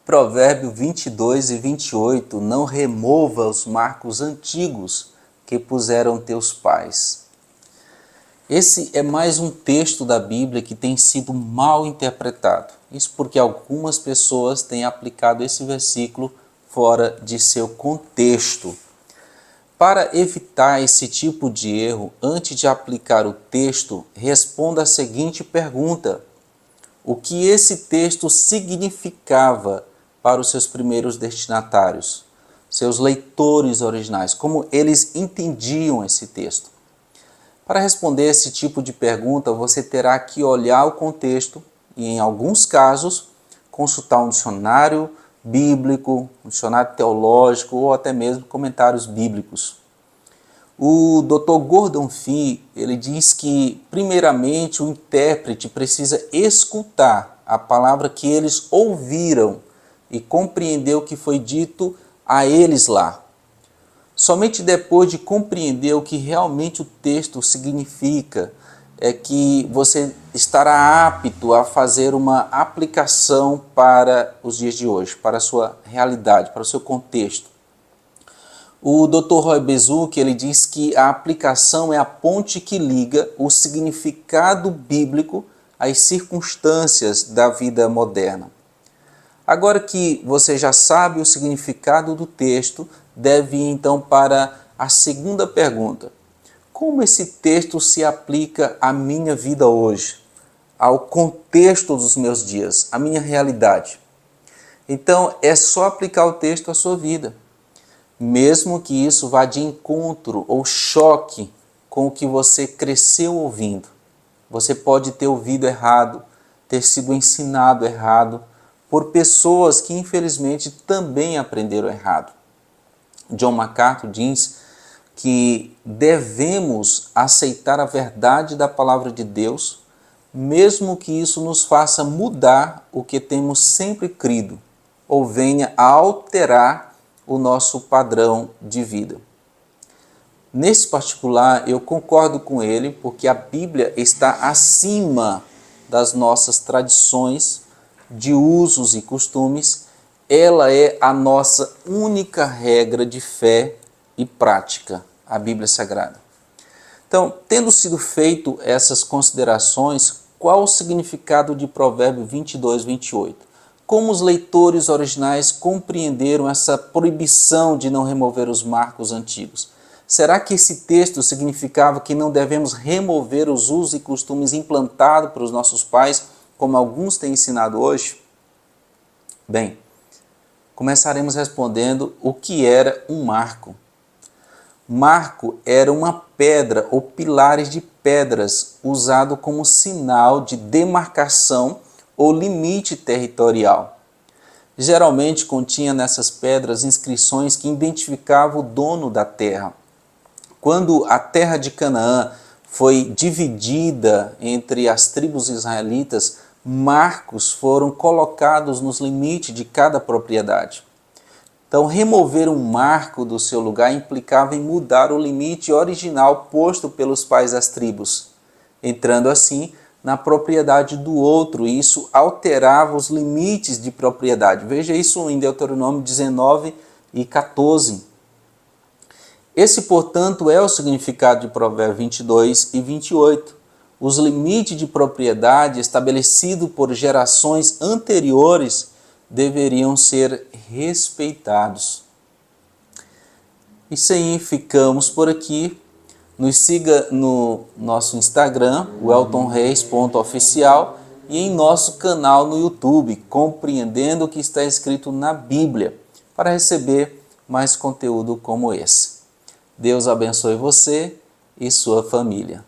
Provérbio 22 e 28, não remova os marcos antigos que puseram teus pais. Esse é mais um texto da Bíblia que tem sido mal interpretado. Isso porque algumas pessoas têm aplicado esse versículo fora de seu contexto. Para evitar esse tipo de erro, antes de aplicar o texto, responda a seguinte pergunta: o que esse texto significava para os seus primeiros destinatários, seus leitores originais, como eles entendiam esse texto? Para responder esse tipo de pergunta, você terá que olhar o contexto e, em alguns casos, consultar um dicionário bíblico, um dicionário teológico ou até mesmo comentários bíblicos. O Dr. Gordon Fee, ele diz que, primeiramente, o intérprete precisa escutar a palavra que eles ouviram e compreender o que foi dito a eles lá. Somente depois de compreender o que realmente o texto significa, é que você estará apto a fazer uma aplicação para os dias de hoje, para a sua realidade, para o seu contexto. O Dr. Roy Bezuki, ele diz que a aplicação é a ponte que liga o significado bíblico às circunstâncias da vida moderna. Agora que você já sabe o significado do texto, deve ir então para a segunda pergunta. Como esse texto se aplica à minha vida hoje, ao contexto dos meus dias, à minha realidade? Então, é só aplicar o texto à sua vida, mesmo que isso vá de encontro ou choque com o que você cresceu ouvindo. Você pode ter ouvido errado, ter sido ensinado errado, por pessoas que infelizmente também aprenderam errado. John MacArthur diz que devemos aceitar a verdade da palavra de Deus, mesmo que isso nos faça mudar o que temos sempre crido, ou venha a alterar o nosso padrão de vida. Nesse particular, eu concordo com ele, porque a Bíblia está acima das nossas tradições, de usos e costumes. Ela é a nossa única regra de fé e prática, a Bíblia Sagrada. Então, tendo sido feito essas considerações, qual o significado de Provérbio 22, 28? Como os leitores originais compreenderam essa proibição de não remover os marcos antigos? Será que esse texto significava que não devemos remover os usos e costumes implantados pelos nossos pais, como alguns têm ensinado hoje? Bem, começaremos respondendo o que era um marco. Marco era uma pedra ou pilares de pedras usado como sinal de demarcação ou limite territorial. Geralmente continha nessas pedras inscrições que identificavam o dono da terra. Quando a terra de Canaã foi dividida entre as tribos israelitas, marcos foram colocados nos limites de cada propriedade. Então, remover um marco do seu lugar implicava em mudar o limite original posto pelos pais das tribos, entrando assim na propriedade do outro, e isso alterava os limites de propriedade. Veja isso em Deuteronômio 19 e 14. Esse, portanto, é o significado de Provérbios 22 e 28. Os limites de propriedade estabelecidos por gerações anteriores deveriam ser respeitados. Isso aí, ficamos por aqui. Nos siga no nosso Instagram, weltonreis.oficial, e em nosso canal no YouTube, Compreendendo o que está escrito na Bíblia, para receber mais conteúdo como esse. Deus abençoe você e sua família.